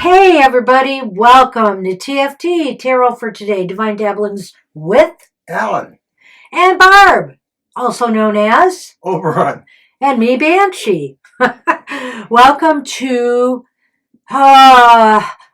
Hey everybody, welcome to TFT, Tarot for Today, Divine Dabblings with Alan. and Barb, also known as Oberon. and me, Banshee. Welcome to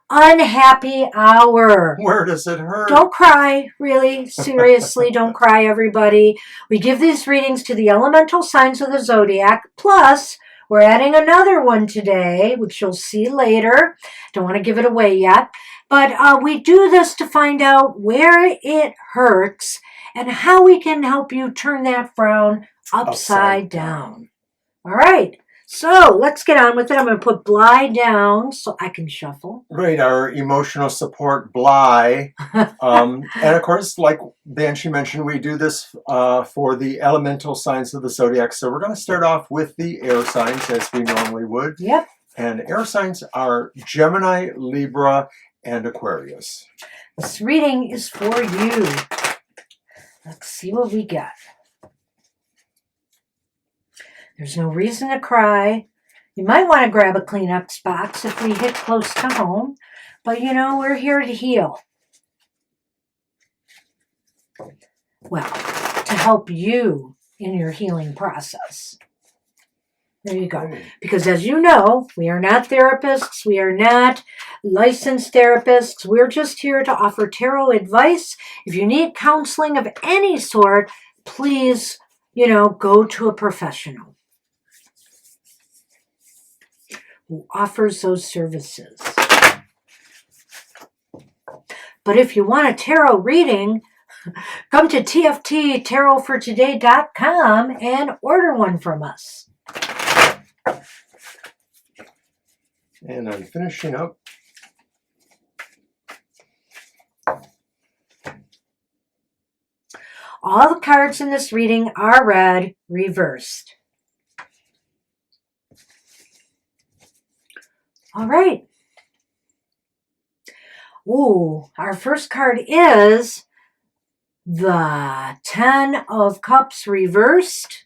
Unhappy Hour. Where does it hurt? Don't cry, really, seriously, don't cry everybody. We give these readings to the elemental signs of the Zodiac, plus we're adding another one today, which you'll see later. Don't want to give it away yet. But we do this to find out where it hurts and how we can help you turn that frown upside down. All right. So let's get on with it. I'm going to put Bly down so I can shuffle. Right, our emotional support, Bly. And of course, like Banshee mentioned, we do this for the elemental signs of the Zodiac. So we're going to start off with the air signs as we normally would. Yep. And air signs are Gemini, Libra, and Aquarius. This reading is for you. Let's see what we got. There's no reason to cry. You might want to grab a Kleenex box if we hit close to home. But, you know, we're here to heal. Well, to help you in your healing process. There you go. Because as you know, we are not therapists. We are not licensed therapists. We're just here to offer tarot advice. If you need counseling of any sort, please, go to a professional who offers those services. But if you want a tarot reading, come to tfttarotfortoday.com and order one from us. And I'm finishing up. All the cards in this reading are read reversed. All right. Ooh, our first card is the 10 of Cups reversed.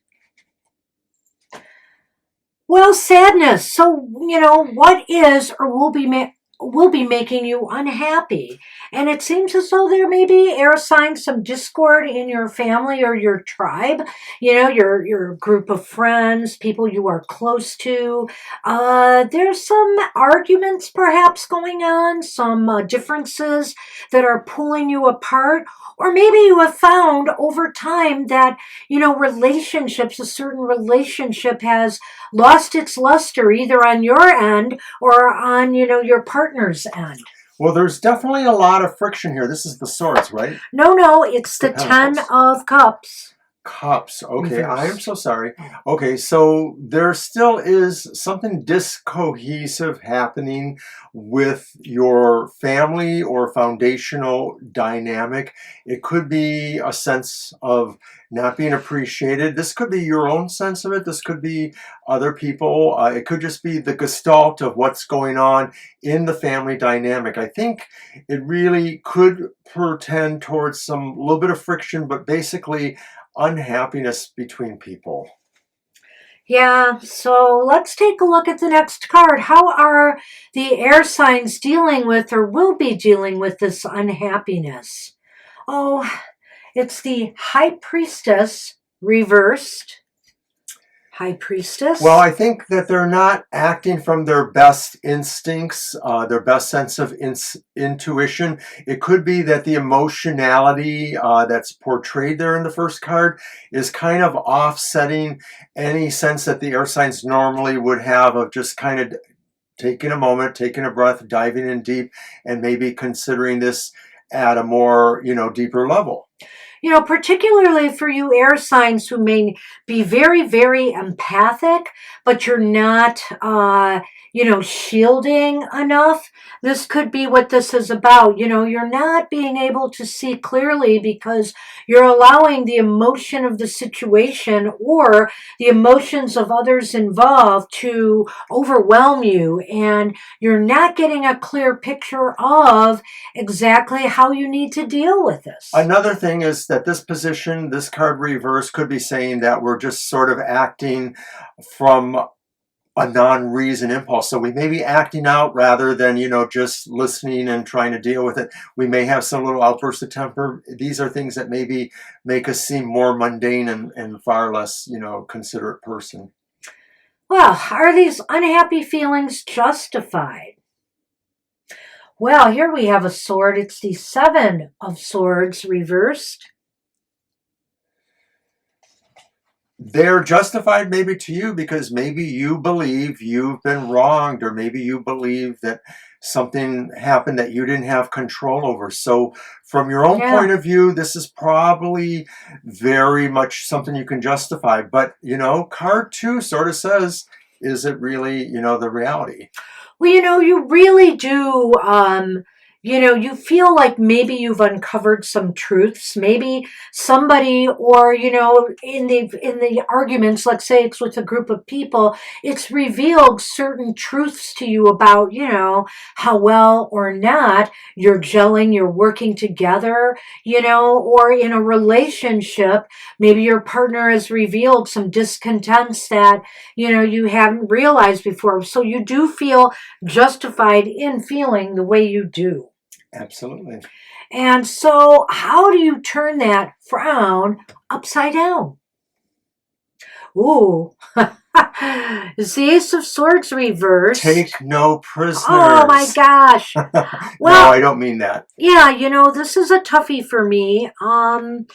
Well, sadness. So, what is or will be making you unhappy? And it seems as though there may be air signs, some discord in your family or your tribe, your group of friends, people you are close to. There's some arguments perhaps going on, some differences that are pulling you apart. Or maybe you have found over time that, a certain relationship has lost its luster either on your end or on, your partner's end. Well, there's definitely a lot of friction here. This is the swords, right? No, it's the 10 of Cups. Cups. Okay, Reverse. I am so sorry. Okay, so there still is something discohesive happening with your family or foundational dynamic. It could be a sense of not being appreciated. This could be your own sense of it. This could be other people. It could just be the gestalt of what's going on in the family dynamic. I think it really could portend towards some little bit of friction, but basically unhappiness between people. Yeah, so let's take a look at the next card. How are the air signs dealing with or will be dealing with this unhappiness? Oh, it's the High Priestess reversed. High Priestess. Well, I think that they're not acting from their best instincts, their best sense of intuition. It could be that the emotionality that's portrayed there in the first card is kind of offsetting any sense that the air signs normally would have of just kind of taking a moment, taking a breath, diving in deep, and maybe considering this at a more, deeper level. Particularly for you air signs who may be very, very empathic, but you're not, shielding enough. This could be what this is about. You're not being able to see clearly because you're allowing the emotion of the situation or the emotions of others involved to overwhelm you, and you're not getting a clear picture of exactly how you need to deal with this. Another thing is that this position, this card reverse, could be saying that we're just sort of acting from a non-reason impulse. So we may be acting out rather than, just listening and trying to deal with it. We may have some little outburst of temper. These are things that maybe make us seem more mundane and far less, considerate person. Well, are these unhappy feelings justified? Well, here we have a sword. It's the Seven of Swords reversed. They're justified maybe to you because maybe you believe you've been wronged, or maybe you believe that something happened that you didn't have control over. So from your own Yeah. point of view, this is probably very much something you can justify. But, card 2 sort of says, is it really, the reality? Well, you really do, you feel like maybe you've uncovered some truths. Maybe somebody, or, in the arguments, let's say it's with a group of people, it's revealed certain truths to you about, how well or not you're gelling, you're working together, or in a relationship, maybe your partner has revealed some discontents that, you haven't realized before. So you do feel justified in feeling the way you do. Absolutely. And so, how do you turn that frown upside down? Ooh. It's the Ace of Swords reversed. Take no prisoners. Oh my gosh. No, I don't mean that. Yeah, this is a toughie for me. I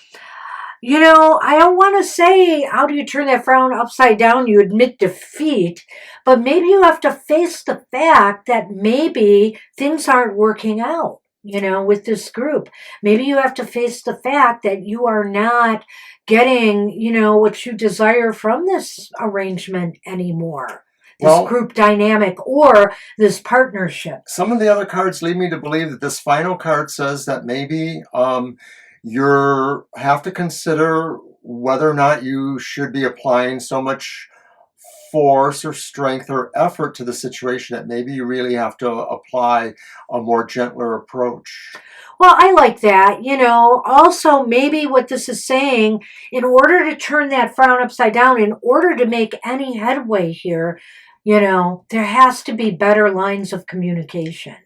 don't want to say, how do you turn that frown upside down? You admit defeat, but maybe you have to face the fact that maybe things aren't working out, with this group. Maybe you have to face the fact that you are not getting, what you desire from this arrangement anymore. This group dynamic or this partnership. Some of the other cards lead me to believe that this final card says that maybe you have to consider whether or not you should be applying so much force or strength or effort to the situation, that maybe you really have to apply a more gentler approach. Well, I like that. Also, maybe what this is saying, in order to turn that frown upside down, in order to make any headway here, there has to be better lines of communication.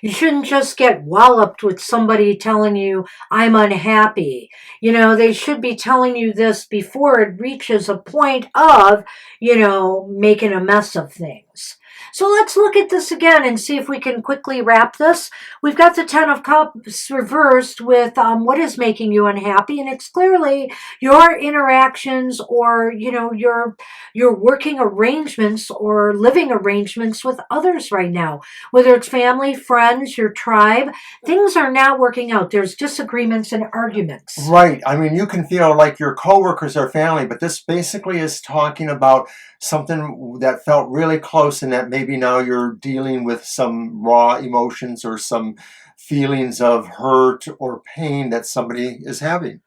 You shouldn't just get walloped with somebody telling you, I'm unhappy. They should be telling you this before it reaches a point of, making a mess of things. So let's look at this again and see if we can quickly wrap this. We've got the Ten of Cups reversed with what is making you unhappy, and it's clearly your interactions or your working arrangements or living arrangements with others right now, whether it's family, friends, your tribe. Things are not working out. There's disagreements and arguments. Right. I mean, you can feel like your coworkers are family, but this basically is talking about something that felt really close, and that maybe now you're dealing with some raw emotions or some feelings of hurt or pain that somebody is having.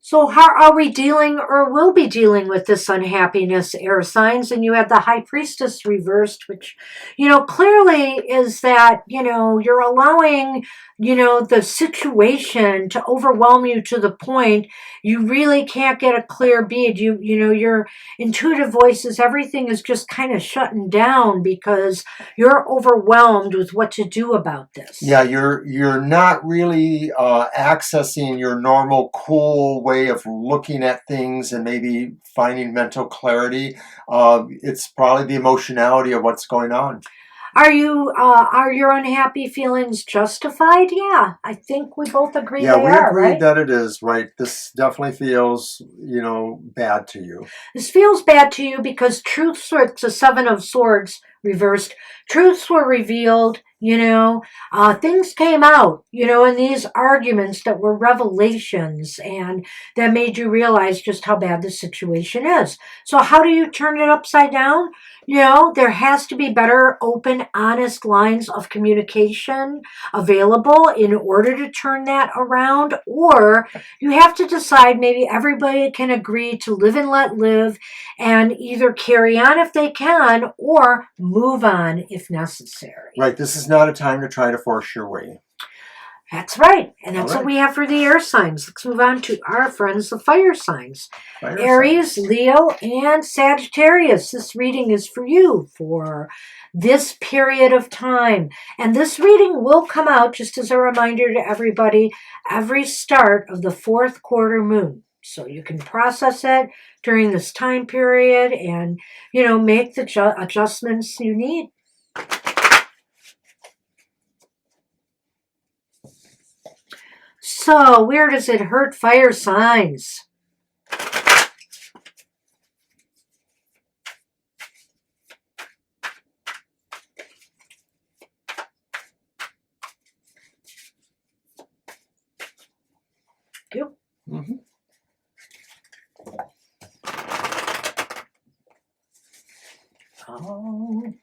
So how are we dealing or will be dealing with this unhappiness, air signs? And you have the High Priestess reversed, which, clearly is that, you're allowing, the situation to overwhelm you to the point you really can't get a clear bead. Your intuitive voices, everything is just kind of shutting down because you're overwhelmed with what to do about this. Yeah, you're not really accessing your normal cool way of looking at things and maybe finding mental clarity. It's probably the emotionality of what's going on. Are your unhappy feelings justified? Yeah, I think we both agree. Yeah, we are, agreed right? that it is, right? This definitely feels, bad to you. This feels bad to you because truths are, it's the Seven of Swords reversed. Truths were revealed, things came out, in these arguments that were revelations and that made you realize just how bad the situation is. So how do you turn it upside down? There has to be better, open, honest lines of communication available in order to turn that around. Or you have to decide maybe everybody can agree to live and let live and either carry on if they can or move on if necessary. Right. This is not a time to try to force your way. That's right. And that's All what right. we have for the air signs. Let's move on to our friends, the fire signs. Fire Aries, signs. Leo, and Sagittarius. This reading is for you for this period of time. And this reading will come out, just as a reminder to everybody, every start of the fourth quarter moon. So you can process it during this time period and, make the adjustments you need. So, where does it hurt fire signs? You. Mm-hmm. Oh.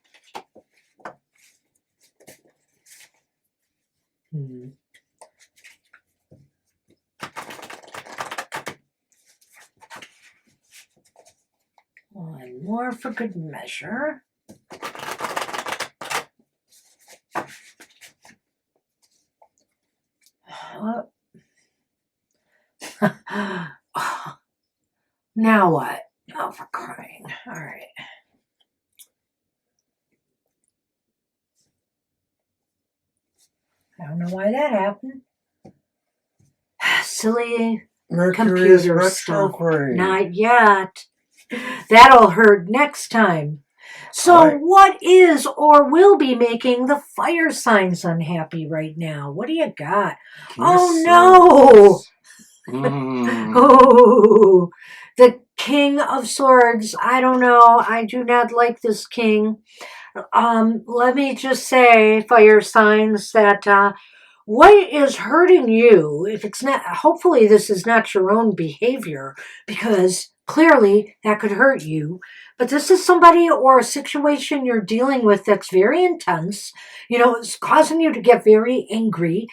One more for good measure. Now what? Oh, for crying. All right. I don't know why that happened. Silly Mercury is computer stuff. retrograde. Not yet. That'll hurt next time. So, Right. what is or will be making the fire signs unhappy right now? What do you got? King of Oh, no. Swords. Oh, the King of Swords. I don't know. I do not like this king. Let me just say, fire signs, that what is hurting you, if it's not, hopefully this is not your own behavior, because clearly that could hurt you, but this is somebody or a situation you're dealing with that's very intense, it's causing you to get very angry,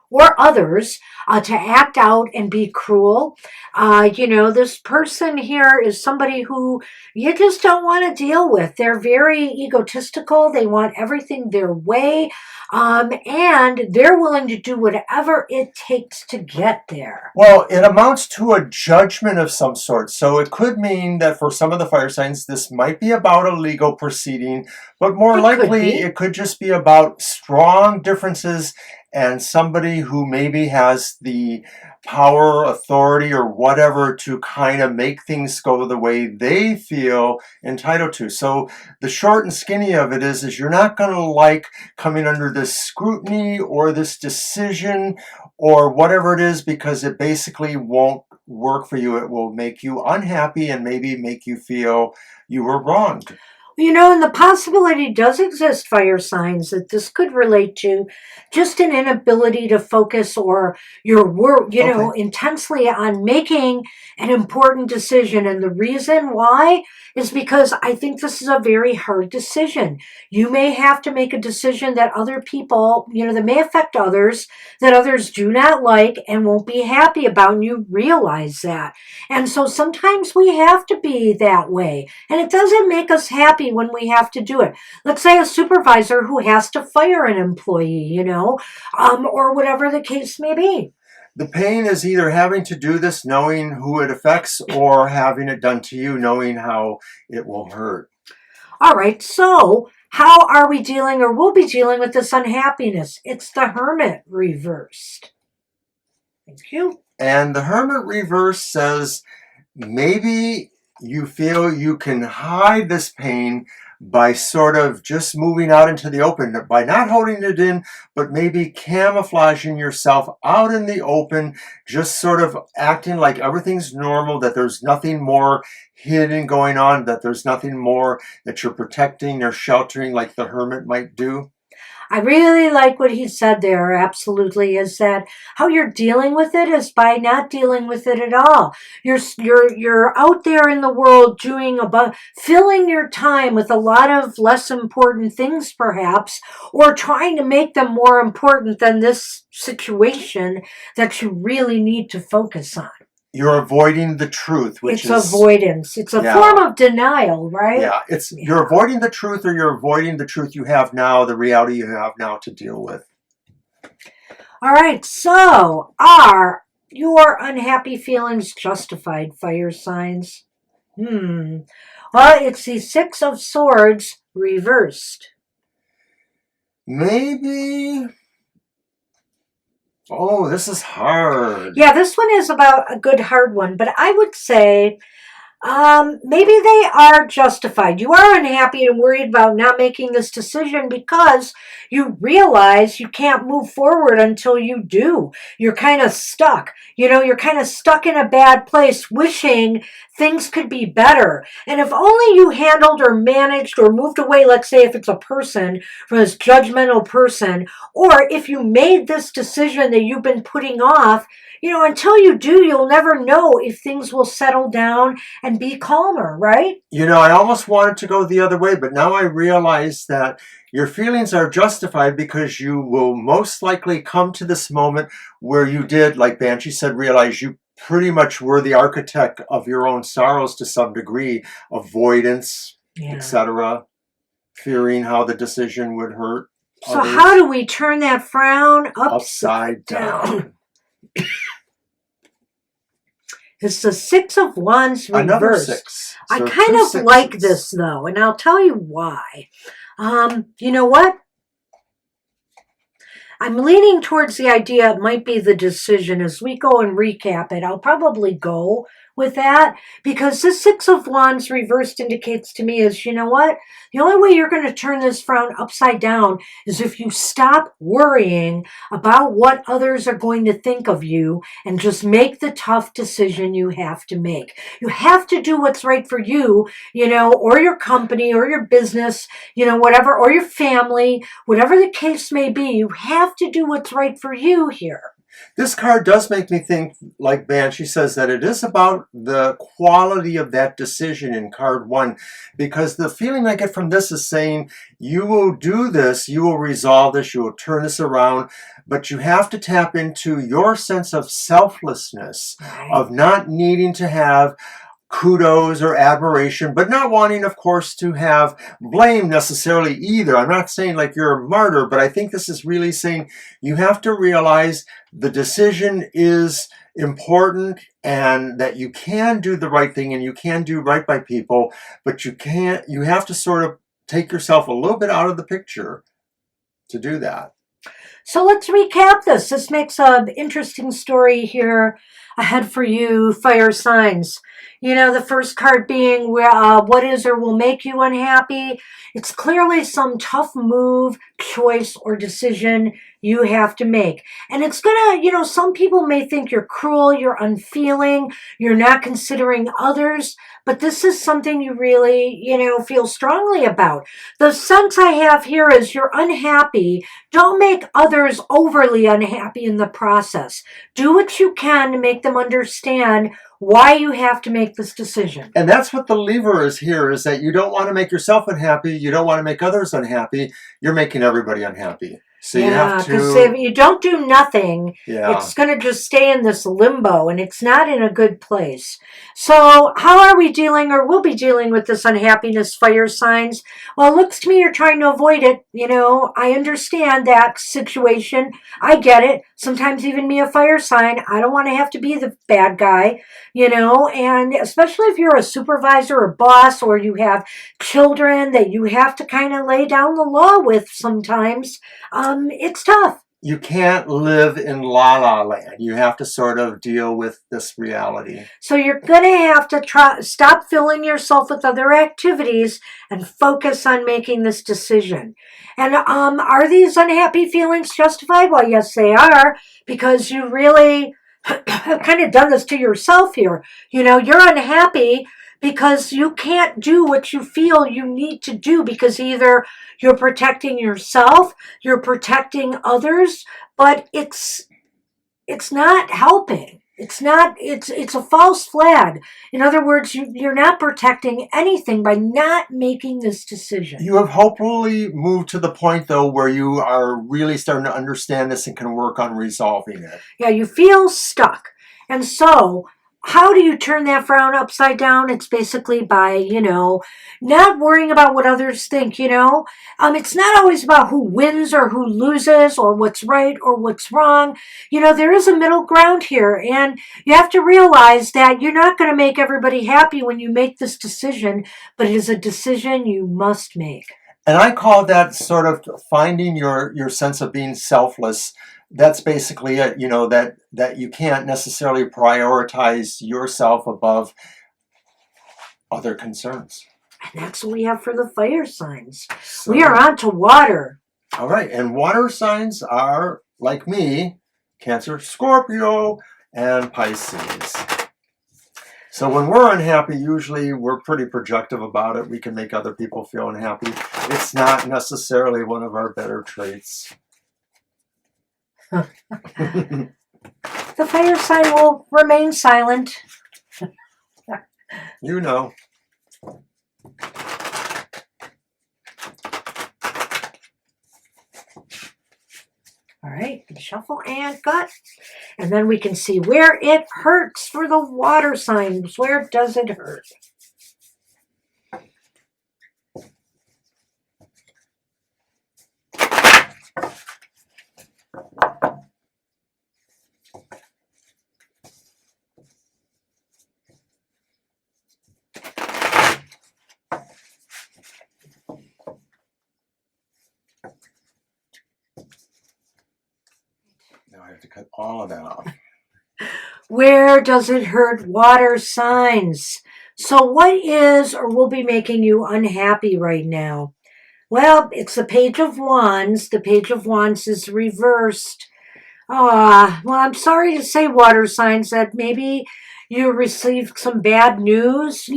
or others, to act out and be cruel. This person here is somebody who you just don't want to deal with. They're very egotistical. They want everything their way. And they're willing to do whatever it takes to get there. Well, it amounts to a judgment of some sort. So it could mean that for some of the fire signs, this might be about a legal proceeding, but more likely it could just be about strong differences and somebody who maybe has the power, authority, or whatever to kind of make things go the way they feel entitled to. So the short and skinny of it is you're not going to like coming under this scrutiny or this decision or whatever it is, because it basically won't work for you. It will make you unhappy and maybe make you feel you were wronged. And the possibility does exist, fire signs, that this could relate to just an inability to focus or your work, intensely on making an important decision. And the reason why is because I think this is a very hard decision. You may have to make a decision that other people, that may affect others, that others do not like and won't be happy about, and you realize that. And so sometimes we have to be that way. And it doesn't make us happy when we have to do it. Let's say a supervisor who has to fire an employee, or whatever the case may be. The pain is either having to do this knowing who it affects or having it done to you knowing how it will hurt. All right, so how are we dealing or will be dealing with this unhappiness? It's the Hermit reversed. Thank you. And the Hermit reverse says maybe you feel you can hide this pain by sort of just moving out into the open, by not holding it in, but maybe camouflaging yourself out in the open, just sort of acting like everything's normal, that there's nothing more hidden going on, that there's nothing more that you're protecting or sheltering like the Hermit might do. I really like what he said there, absolutely, is that how you're dealing with it is by not dealing with it at all. You're out there in the world filling your time with a lot of less important things, perhaps, or trying to make them more important than this situation that you really need to focus on. You're avoiding the truth, which is avoidance. It's a form of denial, right? Yeah, you're avoiding the truth, or you're avoiding the truth you have now, the reality you have now to deal with. All right, so are your unhappy feelings justified, fire signs? Well, it's the Six of Swords reversed. Maybe. Oh, this is hard. Yeah, this one is about a good hard one, but I would say maybe they are justified. You are unhappy and worried about not making this decision because you realize you can't move forward until you do. You're kind of stuck. You're kind of stuck in a bad place, wishing things could be better. And if only you handled or managed or moved away, let's say if it's a person, from this judgmental person, or if you made this decision that you've been putting off, until you do, you'll never know if things will settle down and be calmer, right? I almost wanted to go the other way, but now I realize that your feelings are justified because you will most likely come to this moment where you did, like Banshee said, realize you pretty much were the architect of your own sorrows to some degree, avoidance, etc., fearing how the decision would hurt So others. how do we turn that frown Upside down? It's the Six of Wands reversed. Another six. I So kind two of like sixes. this though, and I'll tell you why. You know what? I'm leaning towards the idea it might be the decision. As we go and recap it, I'll probably go with that because this Six of Wands reversed indicates to me is, you know what? The only way you're going to turn this frown upside down is if you stop worrying about what others are going to think of you and just make the tough decision you have to make. You have to do what's right for you, or your company or your business, whatever, or your family, whatever the case may be. You have to do what's right for you here. This card does make me think, like Banshee says, that it is about the quality of that decision in card 1, because the feeling I get from this is saying, you will do this, you will resolve this, you will turn this around, but you have to tap into your sense of selflessness, of not needing to have kudos or admiration, but not wanting, of course, to have blame necessarily either. I'm not saying like you're a martyr, but I think this is really saying you have to realize the decision is important and that you can do the right thing and you can do right by people, but you have to sort of take yourself a little bit out of the picture to do that. So let's recap this. This makes an interesting story here ahead for you, fire signs. The first card being what is or will make you unhappy. It's clearly some tough move, choice, or decision you have to make. And it's gonna, some people may think you're cruel, you're unfeeling, you're not considering others, but this is something you really, feel strongly about. The sense I have here is you're unhappy. Don't make others overly unhappy in the process. Do what you can to make them understand why you have to make this decision. And that's what the lever is here, is that you don't want to make yourself unhappy, you don't want to make others unhappy, you're making everybody unhappy. So you have to... because if you don't do nothing, it's going to just stay in this limbo, and it's not in a good place. So how are we dealing, or will be dealing with this unhappiness, fire signs? Well, it looks to me you're trying to avoid it. I understand that situation. I get it. Sometimes even me, a fire sign, I don't want to have to be the bad guy, and especially if you're a supervisor or boss, or you have children that you have to kind of lay down the law with sometimes. It's tough. You can't live in la-la land. You have to sort of deal with this reality. So you're going to have to stop filling yourself with other activities and focus on making this decision. And are these unhappy feelings justified? Well, yes, they are, because you really have kind of done this to yourself here. You're unhappy because you can't do what you feel you need to do, because either you're protecting yourself, you're protecting others, but it's not helping. It's a false flag. In other words, you're not protecting anything by not making this decision. You have hopefully moved to the point, though, where you are really starting to understand this and can work on resolving it. Yeah, you feel stuck. And so how do you turn that frown upside down? It's basically by, not worrying about what others think. It's not always about who wins or who loses or what's right or what's wrong. There is a middle ground here, and you have to realize that you're not going to make everybody happy when you make this decision, but it is a decision you must make. And I call that sort of finding your sense of being selfless. That's basically it, that you can't necessarily prioritize yourself above other concerns. And that's what we have for the fire signs. So, We are on to water. all right, and water signs are, like me, Cancer, Scorpio, and Pisces. So when we're unhappy, usually we're pretty projective about it. We can make other people feel unhappy. It's not necessarily one of our better traits. The fire sign will remain silent. You know. All right, shuffle and gut. And then we can see where it hurts for the water signs. Where does it hurt? Now I have to cut all of that off. Where does it hurt? Water signs. So what is or will be making you unhappy right now? Well, it's the Page of Wands. The Page of Wands is reversed. Well, I'm sorry to say, water signs, that maybe you received some bad news,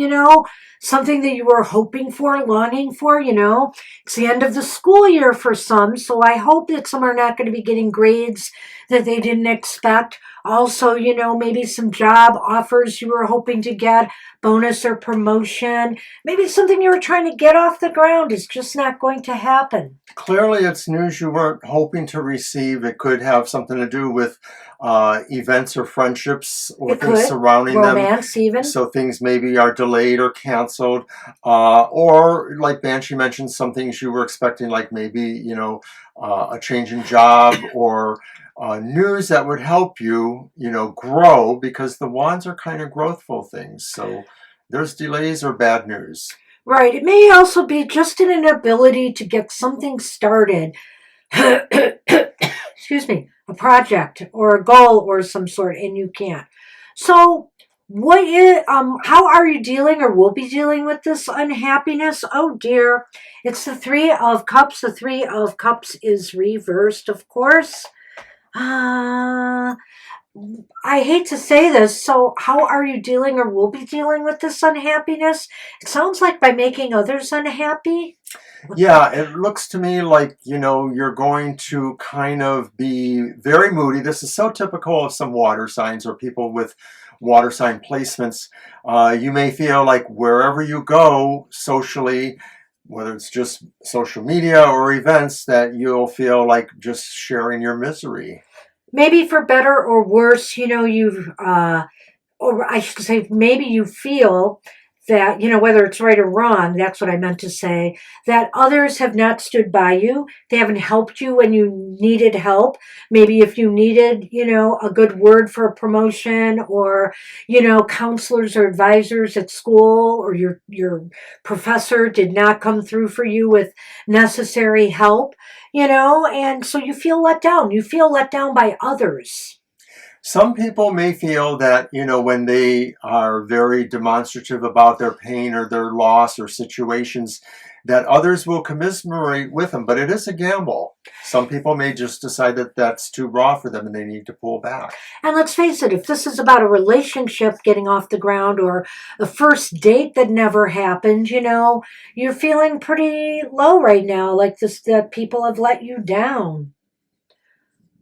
something that you were hoping for, longing for. It's the end of the school year for some, so I hope that some are not going to be getting grades that they didn't expect. Also, maybe some job offers you were hoping to get, bonus or promotion. Maybe something you were trying to get off the ground is just not going to happen. Clearly, it's news you weren't hoping to receive. It could have something to do with events or friendships or It things could. surrounding them. Romance even. So things maybe are delayed or canceled. Or, like Banshee mentioned, some things you were expecting, like maybe, a change in job or news that would help you, grow, because the wands are kind of growthful things. So there's delays or bad news. Right. It may also be just an inability to get something started. Excuse me, a project or a goal or some sort, and you can't. So how are you dealing or will be dealing with this unhappiness? Oh dear. It's the Three of Cups. The Three of Cups is reversed, of course. I hate to say this, so how are you dealing or will be dealing with this unhappiness? It sounds like by making others unhappy. Yeah, it looks to me like, you're going to kind of be very moody. This is so typical of some water signs or people with water sign placements. You may feel like wherever you go socially, whether it's just social media or events, that you'll feel like just sharing your misery. Maybe for better or worse, or I should say, maybe you feel that, whether it's right or wrong, that's what I meant to say, that others have not stood by you. They haven't helped you when you needed help. Maybe if you needed, a good word for a promotion, or, counselors or advisors at school, or your professor did not come through for you with necessary help, and so you feel let down. You feel let down by others. Some people may feel that, when they are very demonstrative about their pain or their loss or situations, that others will commiserate with them, but it is a gamble. Some people may just decide that that's too raw for them and they need to pull back. And let's face it, if this is about a relationship getting off the ground or a first date that never happened, you're feeling pretty low right now, like this, that people have let you down.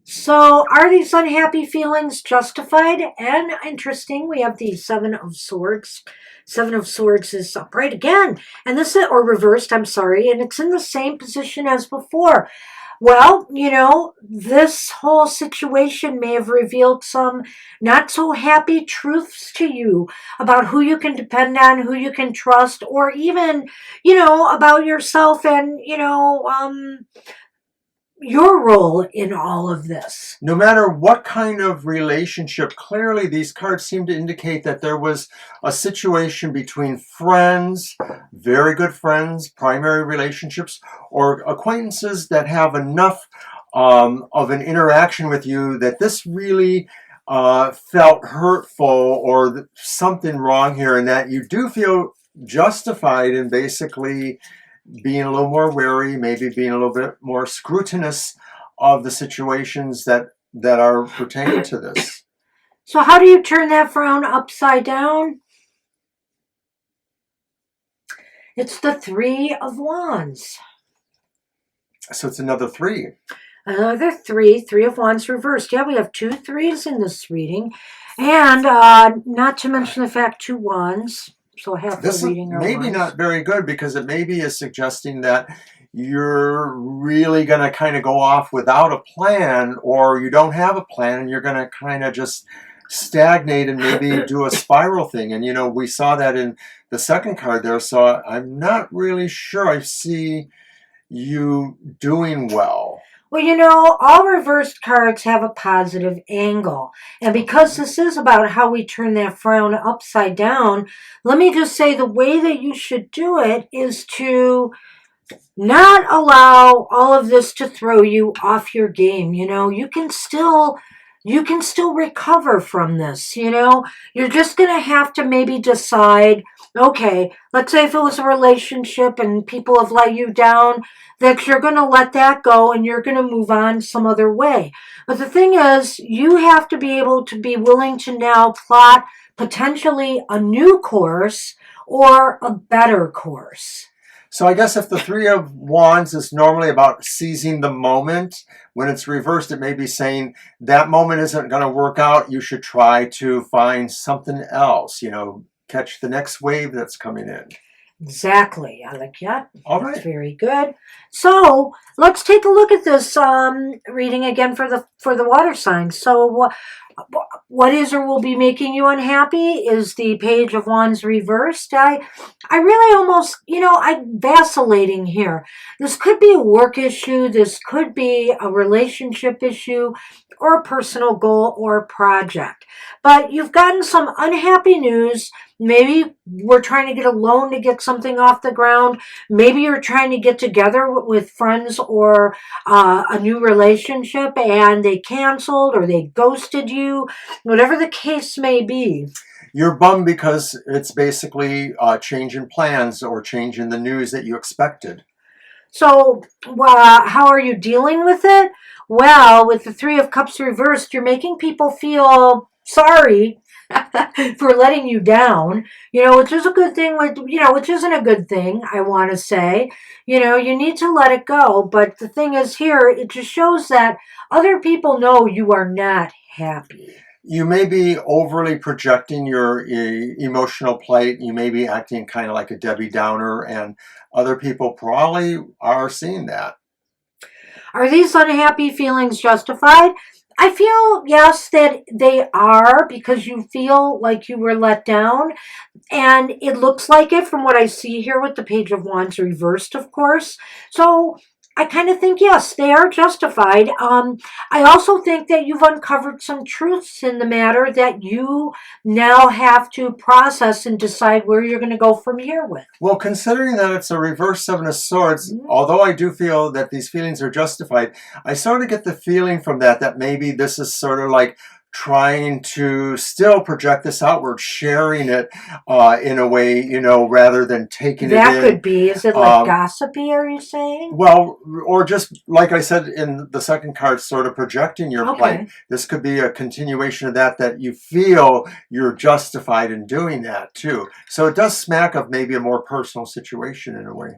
So, are these unhappy feelings justified and interesting? We have the Seven of Swords. Seven of Swords is upright again, and this is, or reversed, I'm sorry, and it's in the same position as before. Well, this whole situation may have revealed some not so happy truths to you about who you can depend on, who you can trust, or even, about yourself and, your role in all of this. No matter what kind of relationship, clearly these cards seem to indicate that there was a situation between friends, very good friends, primary relationships, or acquaintances that have enough of an interaction with you that this really felt hurtful or something wrong here, and that you do feel justified in basically being a little more wary, maybe being a little bit more scrutinous of the situations that are pertaining to this. So, how do you turn that frown upside down? It's the Three of Wands. So it's another 3. Another Three of Wands reversed. Yeah, we have 2 3s in this reading. And not to mention the fact 2 Wands. So half This the is reading are maybe wands. not very good, because it maybe is suggesting that you're really going to kind of go off without a plan, or you don't have a plan and you're going to kind of just stagnate and maybe do a spiral thing. And we saw that in the second card there, so I'm not really sure I see you doing well. Well, all reversed cards have a positive angle. And because this is about how we turn that frown upside down, let me just say the way that you should do it is to not allow all of this to throw you off your game. You can still recover from this. You're just going to have to maybe decide, okay, let's say if it was a relationship and people have let you down, that you're going to let that go and you're going to move on some other way. But the thing is, you have to be able to be willing to now plot potentially a new course or a better course. So I guess if the 3 of Wands is normally about seizing the moment, when it's reversed, it may be saying that moment isn't going to work out. You should try to find something else, catch the next wave that's coming in. Exactly. I like that. All That's right. very good. So let's take a look at this reading again for the water signs. So what is or will be making you unhappy is the Page of Wands reversed. I really almost, I'm vacillating here. This could be a work issue. This could be a relationship issue or a personal goal or project. But you've gotten some unhappy news. Maybe we're trying to get a loan to get something off the ground. Maybe you're trying to get together with friends or a new relationship and they canceled or they ghosted you, whatever the case may be. You're bummed because it's basically changing plans or changing the news that you expected. So, how are you dealing with it? Well, with the Three of Cups reversed, you're making people feel sorry for letting you down, which is a good thing, which isn't a good thing, I want to say. You need to let it go. But the thing is here, it just shows that other people know you are not happy. You may be overly projecting your emotional plight. You may be acting kind of like a Debbie Downer, and other people probably are seeing that. Are these unhappy feelings justified? I feel, yes, that they are, because you feel like you were let down. And it looks like it from what I see here with the Page of Wands reversed, of course. So I kind of think, yes, they are justified. I also think that you've uncovered some truths in the matter that you now have to process and decide where you're going to go from here with. Well, considering that it's a reverse 7 of Swords, although I do feel that these feelings are justified, I sort of get the feeling from that maybe this is sort of like trying to still project this outward, sharing it in a way, rather than taking it in. That could be. Is it like gossipy, are you saying? Well, or just, like I said in the second card, sort of projecting your plight. This could be a continuation of that you feel you're justified in doing that, too. So it does smack of maybe a more personal situation in a way.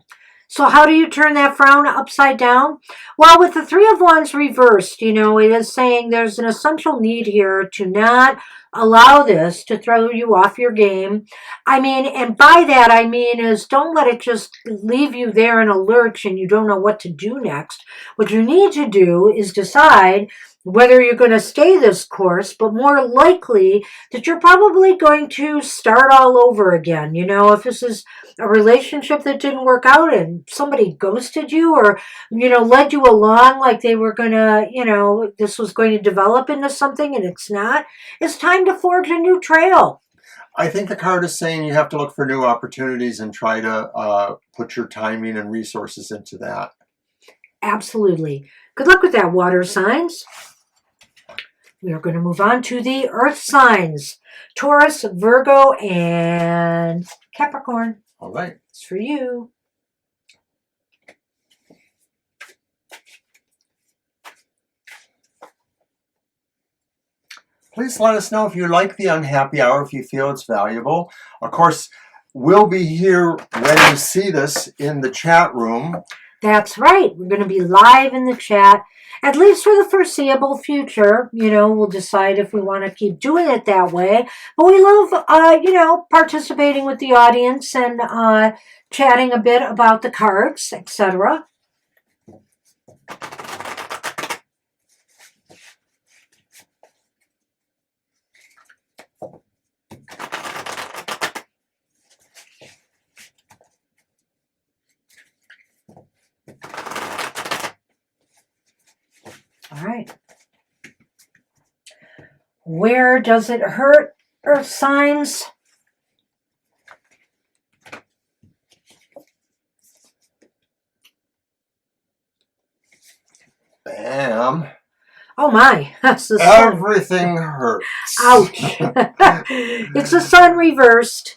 So how do you turn that frown upside down? Well, with the Three of Wands reversed, it is saying there's an essential need here to not allow this to throw you off your game. I mean, and by that I mean is don't let it just leave you there in a lurch and you don't know what to do next. What you need to do is decide whether you're going to stay this course, but more likely that you're probably going to start all over again. If this is a relationship that didn't work out and somebody ghosted you or led you along like they were gonna this was going to develop into something and it's not, it's time to forge a new trail. I think the card is saying you have to look for new opportunities and try to put your timing and resources into that. Absolutely. Good luck with that, water signs. We are going to move on to the earth signs: Taurus, Virgo, and Capricorn. All right. It's for you. Please let us know if you like the Unhappy Hour, if you feel it's valuable. Of course, we'll be here when you see this in the chat room. That's right. We're going to be live in the chat, at least for the foreseeable future. We'll decide if we want to keep doing it that way. But we love, participating with the audience and chatting a bit about the cards, etc. All right. Where does it hurt, earth signs? Bam. Oh my, that's the sun. Everything hurts. Ouch. It's the sun reversed.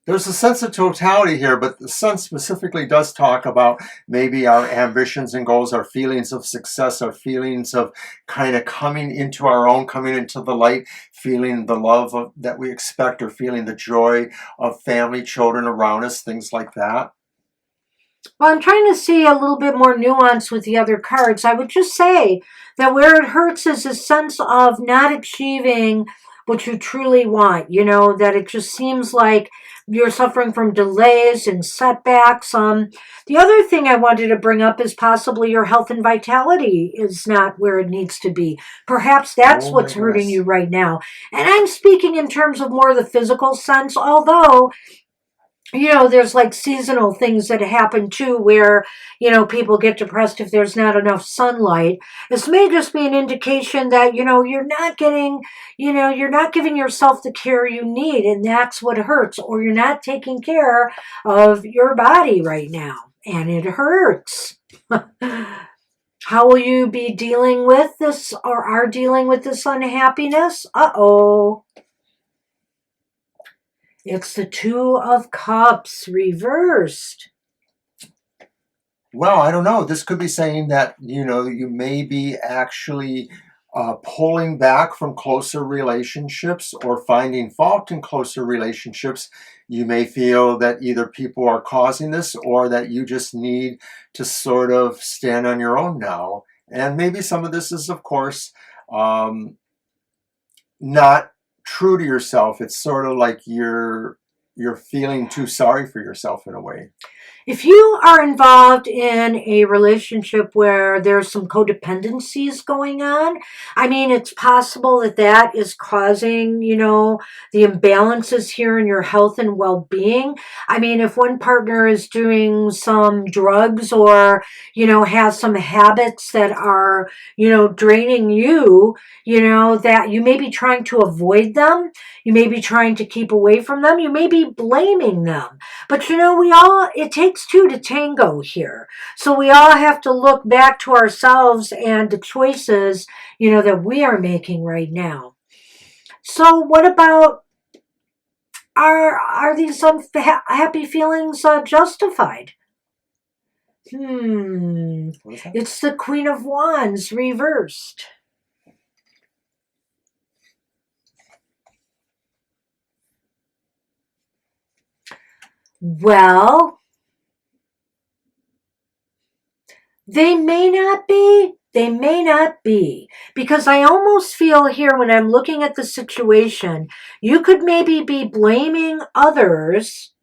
There's a sense of totality here, but the sun specifically does talk about maybe our ambitions and goals, our feelings of success, our feelings of kind of coming into our own, coming into the light, feeling the love that we expect, or feeling the joy of family, children around us, things like that. Well, I'm trying to see a little bit more nuance with the other cards. I would just say that where it hurts is a sense of not achieving what you truly want, that it just seems like you're suffering from delays and setbacks. The other thing I wanted to bring up is possibly your health and vitality is not where it needs to be. Perhaps that's what's hurting you right now. And I'm speaking in terms of more the physical sense, although there's like seasonal things that happen too where, people get depressed if there's not enough sunlight. This may just be an indication that, you're not giving yourself the care you need, and that's what hurts, or you're not taking care of your body right now, and it hurts. How will you be dealing with this, or are dealing with this unhappiness? Uh-oh. It's the Two of Cups reversed. Well, I don't know. This could be saying that, you may be actually pulling back from closer relationships or finding fault in closer relationships. You may feel that either people are causing this or that you just need to sort of stand on your own now. And maybe some of this is, of course, not true to yourself. It's sort of like you're feeling too sorry for yourself in a way. If you are involved in a relationship where there's some codependencies going on, I mean, it's possible that that is causing, the imbalances here in your health and well-being. I mean, if one partner is doing some drugs or, has some habits that are, draining you, that you may be trying to avoid them. You may be trying to keep away from them. You may be blaming them. But it takes two to tango here. So we all have to look back to ourselves and the choices, that we are making right now. So what about, are these unhappy feelings justified? It's the Queen of Wands reversed. Well, They may not be. They may not be. Because I almost feel here when I'm looking at the situation, you could maybe be blaming others,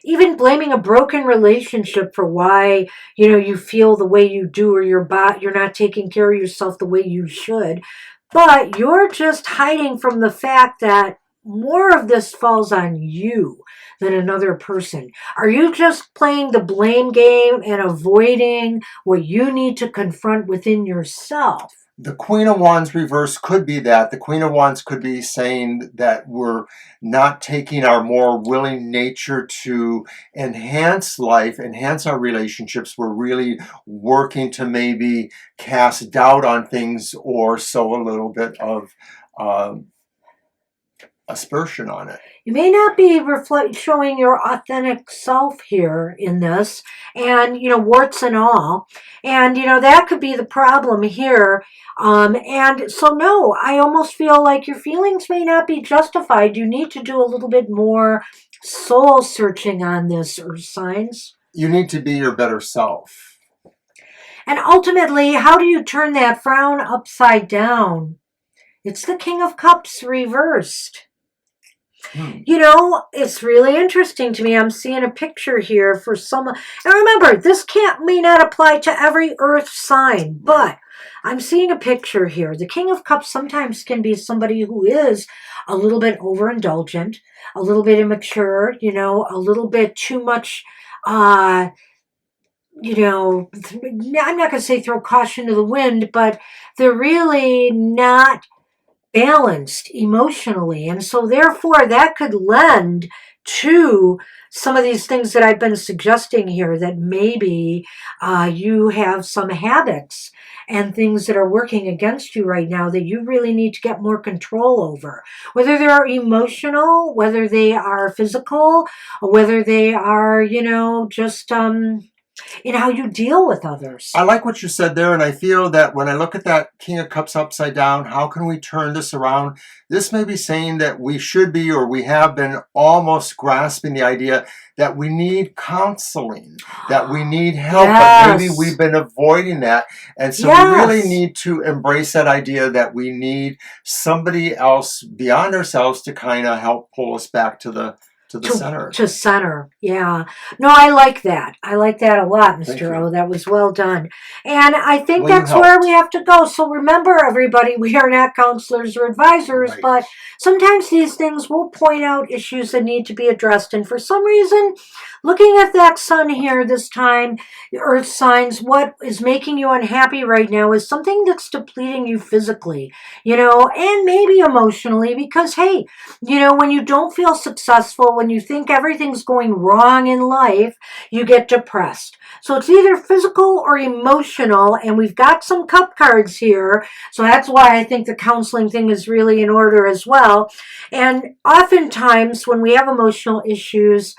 even blaming a broken relationship for why, you feel the way you do, or you're not taking care of yourself the way you should. But you're just hiding from the fact that more of this falls on you than another person. Are you just playing the blame game and avoiding what you need to confront within yourself? The Queen of Wands reverse could be that. The Queen of Wands could be saying that we're not taking our more willing nature to enhance life, enhance our relationships. We're really working to maybe cast doubt on things or sow a little bit of uh, aspersion on it. You may not be showing your authentic self here in this, and warts and all, and that could be the problem here. And so, no, I almost feel like your feelings may not be justified. You need to do a little bit more soul searching on this, Earth signs. You need to be your better self. And ultimately, how do you turn that frown upside down? It's the King of Cups reversed. It's really interesting to me. I'm seeing a picture here for someone. And remember, this may not apply to every earth sign, but I'm seeing a picture here. The King of Cups sometimes can be somebody who is a little bit overindulgent, a little bit immature, a little bit too much, I'm not going to say throw caution to the wind, but they're really not balanced emotionally. And so therefore that could lend to some of these things that I've been suggesting here, that maybe you have some habits and things that are working against you right now that you really need to get more control over, whether they're emotional, whether they are physical, or whether they are just in how you deal with others. I like what you said there, and I feel that when I look at that King of Cups upside down, how can we turn this around? This may be saying that we should be, or we have been almost grasping the idea that we need counseling, that we need help, but maybe we've been avoiding that. And so we really need to embrace that idea that we need somebody else beyond ourselves to kind of help pull us back to the center. To center, yeah. No, I like that. I like that a lot, Mr. O. That was well done. And I think that's where we have to go. So remember, everybody, we are not counselors or advisors, but sometimes these things will point out issues that need to be addressed. And for some reason, looking at that sun here this time, the earth signs, what is making you unhappy right now is something that's depleting you physically, and maybe emotionally, because, hey, when you don't feel successful, when you think everything's going wrong in life, you get depressed. So it's either physical or emotional, and we've got some cup cards here. So that's why I think the counseling thing is really in order as well. And oftentimes when we have emotional issues,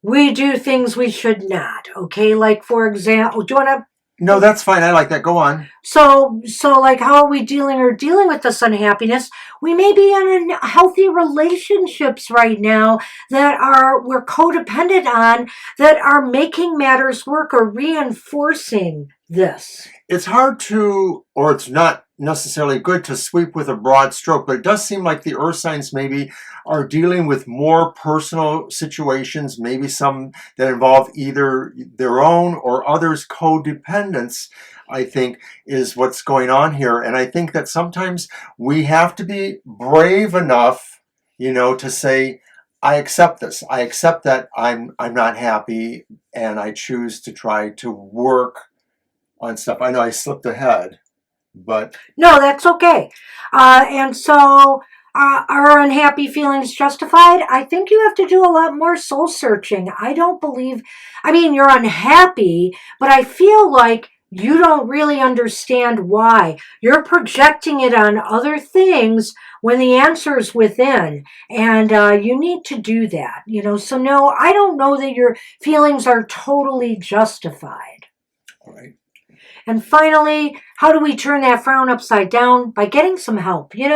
we do things we should not. Okay, like for example, do you want to? No, that's fine. I like that. Go on. So like, how are we dealing with this unhappiness? We may be in unhealthy relationships right now that we're codependent on, that are making matters work or reinforcing this. It's hard to, or it's not necessarily good to sweep with a broad stroke, but it does seem like the earth signs maybe are dealing with more personal situations, maybe some that involve either their own or others' codependence, I think, is what's going on here. And I think that sometimes we have to be brave enough, to say, I accept this. I accept that I'm not happy, and I choose to try to work on stuff. I know I slipped ahead, but no, that's okay. And so, are unhappy feelings justified? I think you have to do a lot more soul searching. You're unhappy, but I feel like you don't really understand why. You're projecting it on other things when the answer is within, and you need to do that. So no, I don't know that your feelings are totally justified. all right. And finally, how do we turn that frown upside down? By getting some help. Maybe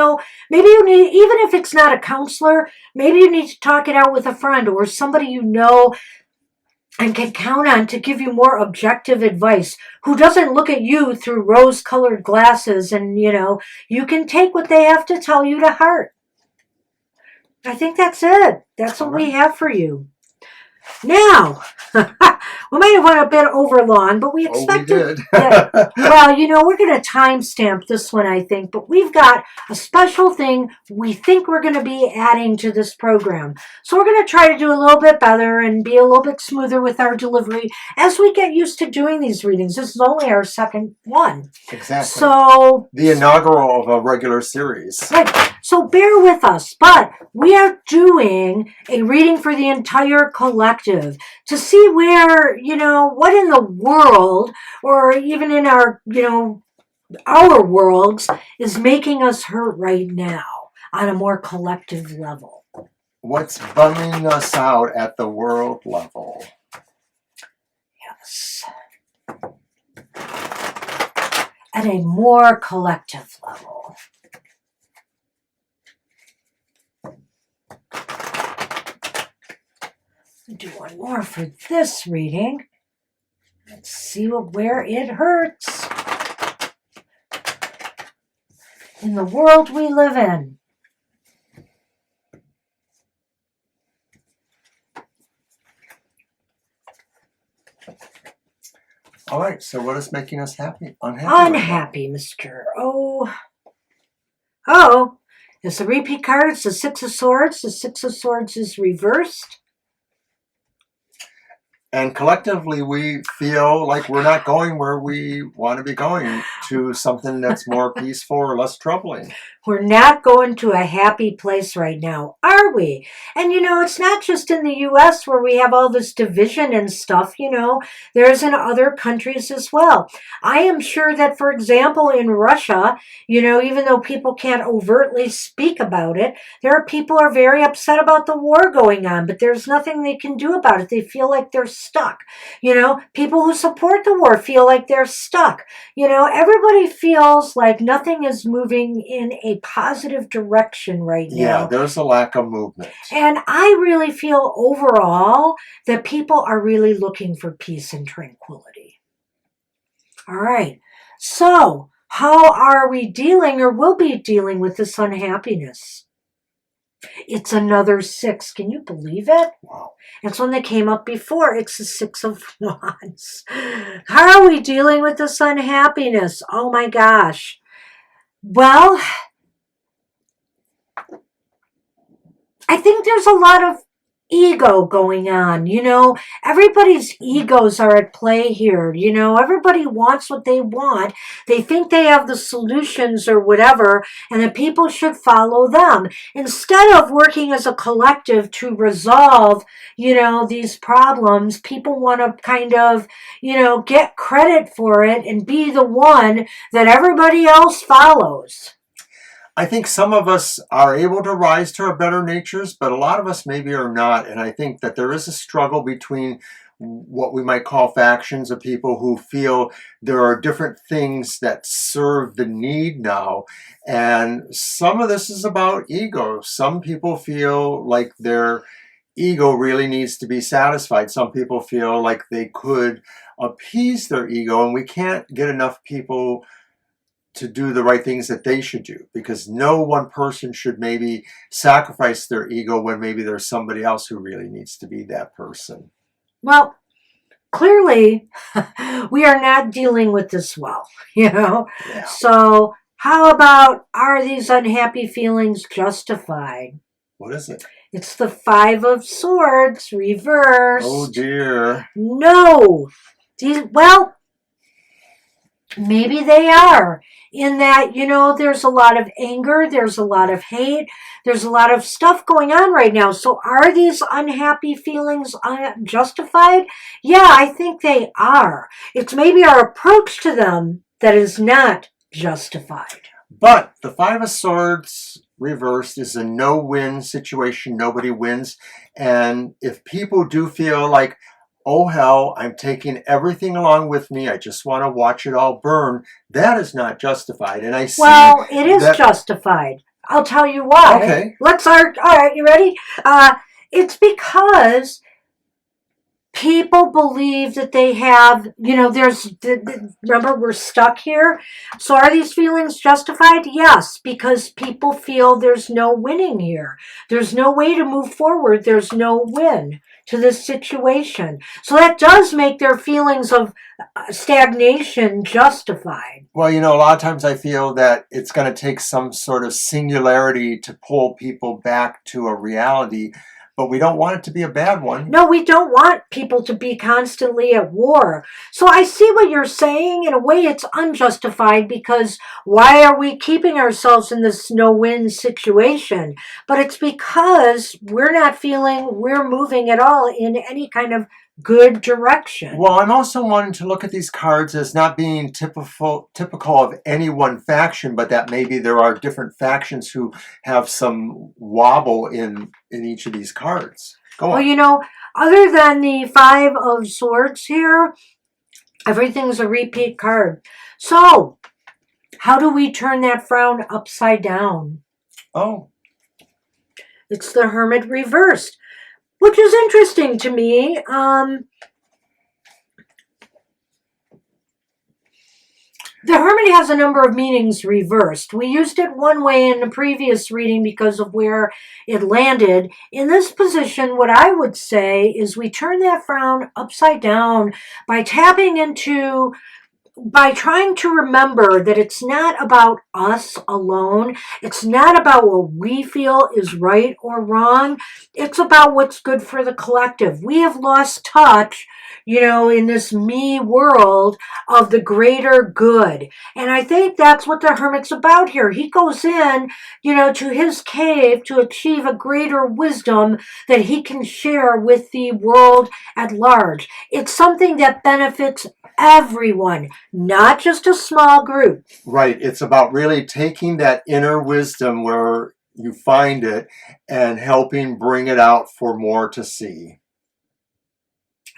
you need, even if it's not a counselor, maybe you need to talk it out with a friend or somebody and can count on to give you more objective advice, who doesn't look at you through rose-colored glasses, and you can take what they have to tell you to heart. I think that's it. That's what we have for you. Now, we might have went a bit over long, but we expected that. Well, we're going to timestamp this one, I think, but we've got a special thing we think we're going to be adding to this program. So we're going to try to do a little bit better and be a little bit smoother with our delivery as we get used to doing these readings. This is only our second one. Exactly. So the inaugural of a regular series. Right. So bear with us, but we are doing a reading for the entire collective to see where, what in the world, or even in our, our worlds, is making us hurt right now on a more collective level. What's bumming us out at the world level? Yes. At a more collective level. Do one more for this reading. Let's see where it hurts in the world we live in. All right, so what is making us happy? Unhappy? Unhappy, Mr. It's the repeat card. It's the Six of Swords. The Six of Swords is reversed. And collectively, we feel like we're not going where we want to be going, to something that's more peaceful or less troubling. We're not going to a happy place right now, are we? And it's not just in the U.S. where we have all this division and stuff, there's in other countries as well. I am sure that, for example, in Russia, even though people can't overtly speak about it, there are people who are very upset about the war going on, but there's nothing they can do about it. They feel like they're stuck. People who support the war feel like they're stuck. Everybody feels like nothing is moving in a positive direction right now. Yeah, there's a lack of movement. And I really feel overall that people are really looking for peace and tranquility. All right. So, how are we dealing, or will be dealing, with this unhappiness? It's another 6. Can you believe it? Wow. It's one that came up before. It's the 6 of Wands. How are we dealing with this unhappiness? Oh my gosh. Well, I think there's a lot of ego going on. Everybody's egos are at play here. Everybody wants what they want. They think they have the solutions or whatever, and that people should follow them. Instead of working as a collective to resolve, these problems, people want to kind of, get credit for it and be the one that everybody else follows. I think some of us are able to rise to our better natures, but a lot of us maybe are not. And I think that there is a struggle between what we might call factions of people who feel there are different things that serve the need now. And some of this is about ego. Some people feel like their ego really needs to be satisfied. Some people feel like they could appease their ego, and we can't get enough people to do the right things that they should do, because no one person should maybe sacrifice their ego when maybe there's somebody else who really needs to be that person. Well, clearly we are not dealing with this well, Yeah. So how about, are these unhappy feelings justified? What is it? It's the 5 of Swords reversed. Oh dear. No. Maybe they are, in that, there's a lot of anger, there's a lot of hate, there's a lot of stuff going on right now. So are these unhappy feelings justified? Yeah, I think they are. It's maybe our approach to them that is not justified. But the 5 of Swords reversed is a no-win situation. Nobody wins. And if people do feel like, oh hell, I'm taking everything along with me, I just want to watch it all burn, that is not justified. And I see. Well, it is justified. I'll tell you why. Okay. All right, you ready? It's because people believe that they have, remember, we're stuck here. So are these feelings justified? Yes, because people feel there's no winning here. There's no way to move forward. There's no win to this situation. So that does make their feelings of stagnation justified. Well, a lot of times I feel that it's going to take some sort of singularity to pull people back to a reality, but we don't want it to be a bad one. No, we don't want people to be constantly at war. So I see what you're saying. In a way, it's unjustified, because why are we keeping ourselves in this no-win situation? But it's because we're not feeling we're moving at all in any kind of good direction. Well, I'm also wanting to look at these cards as not being typical of any one faction, but that maybe there are different factions who have some wobble in each of these cards. Go on. Well, other than the Five of Swords here, everything's a repeat card. So, how do we turn that frown upside down? Oh. It's the Hermit reversed, which is interesting to me. The Hermit has a number of meanings reversed. We used it one way in the previous reading because of where it landed. In this position, what I would say is we turn that frown upside down by trying to remember that it's not about us alone. It's not about what we feel is right or wrong. It's about what's good for the collective. We have lost touch, in this me world, of the greater good. And I think that's what the Hermit's about here. He goes in, to his cave to achieve a greater wisdom that he can share with the world at large. It's something that benefits everyone, not just a small group. Right. It's about really taking that inner wisdom where you find it and helping bring it out for more to see.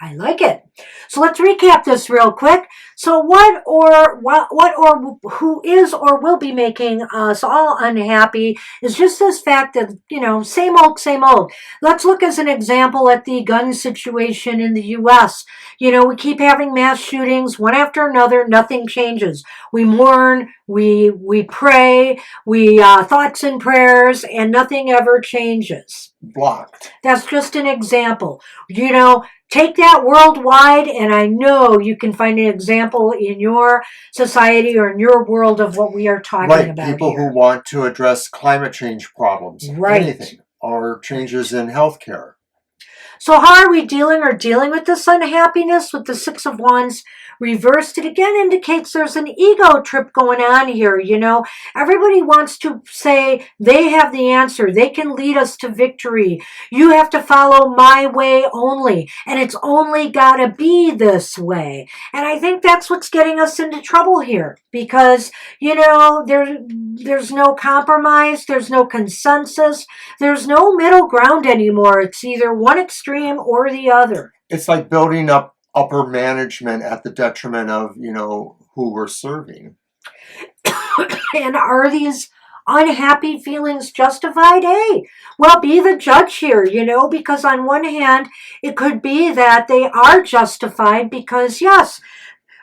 I like it. So let's recap this real quick. So who is or will be making us all unhappy is just this fact that, same old, same old. Let's look as an example at the gun situation in the U.S. We keep having mass shootings, one after another, nothing changes. We mourn, we pray, we thoughts and prayers, and nothing ever changes. Blocked. That's just an example. Take that worldwide, and I know you can find an example in your society or in your world of what we are talking about. People here. Who want to address climate change problems, right? Anything, or changes in healthcare. So how are we dealing with this unhappiness with the Six of Wands reversed? It again indicates there's an ego trip going on here. Everybody wants to say they have the answer. They can lead us to victory. You have to follow my way only, and it's only got to be this way. And I think that's what's getting us into trouble here, because, there's no compromise. There's no consensus. There's no middle ground anymore. It's either one extreme or the other. It's like building up upper management at the detriment of, who we're serving. And are these unhappy feelings justified? Hey, well, be the judge here, because on one hand, it could be that they are justified because, yes,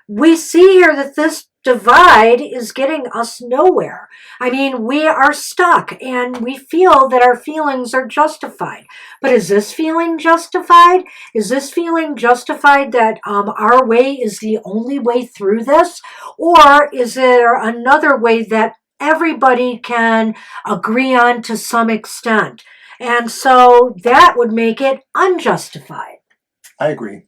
we see here that this divide is getting us nowhere. I mean, we are stuck and we feel that our feelings are justified. But is this feeling justified? Is this feeling justified that our way is the only way through this? Or is there another way that everybody can agree on to some extent? And so that would make it unjustified. I agree.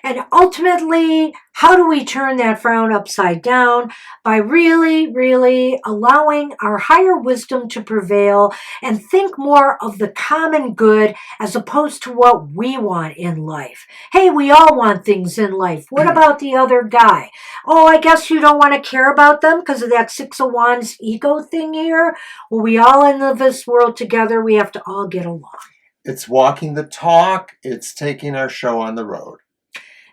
And ultimately, how do we turn that frown upside down? By really, really allowing our higher wisdom to prevail and think more of the common good as opposed to what we want in life. Hey, we all want things in life. What about the other guy? Oh, I guess you don't want to care about them because of that Six of Wands ego thing here? Well, we all in this world together. We have to all get along. It's walking the talk. It's taking our show on the road.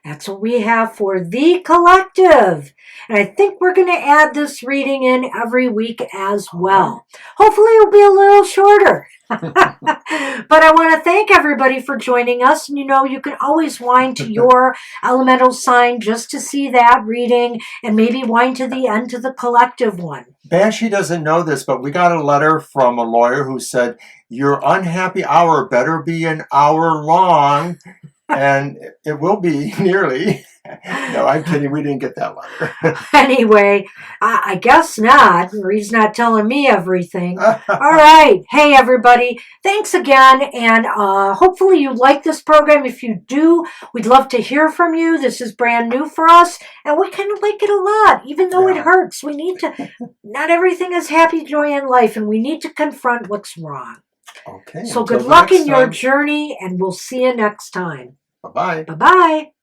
That's what we have for the collective. And I think we're going to add this reading in every week as well. Hopefully it'll be a little shorter. But I want to thank everybody for joining us. And you can always wind to your elemental sign just to see that reading, and maybe wind to the end to the collective one. Banshee doesn't know this, but we got a letter from a lawyer who said, your unhappy hour better be an hour long. And it will be nearly. No, I'm kidding. We didn't get that letter. Anyway, I guess not, or he's not telling me everything. All right. Hey, everybody. Thanks again. And hopefully you like this program. If you do, we'd love to hear from you. This is brand new for us. And we kind of like it a lot, even though it hurts. We need to, not everything is happy, joy in life, and we need to confront what's wrong. Okay. So good luck in your journey, and we'll see you next time. Bye-bye. Bye-bye.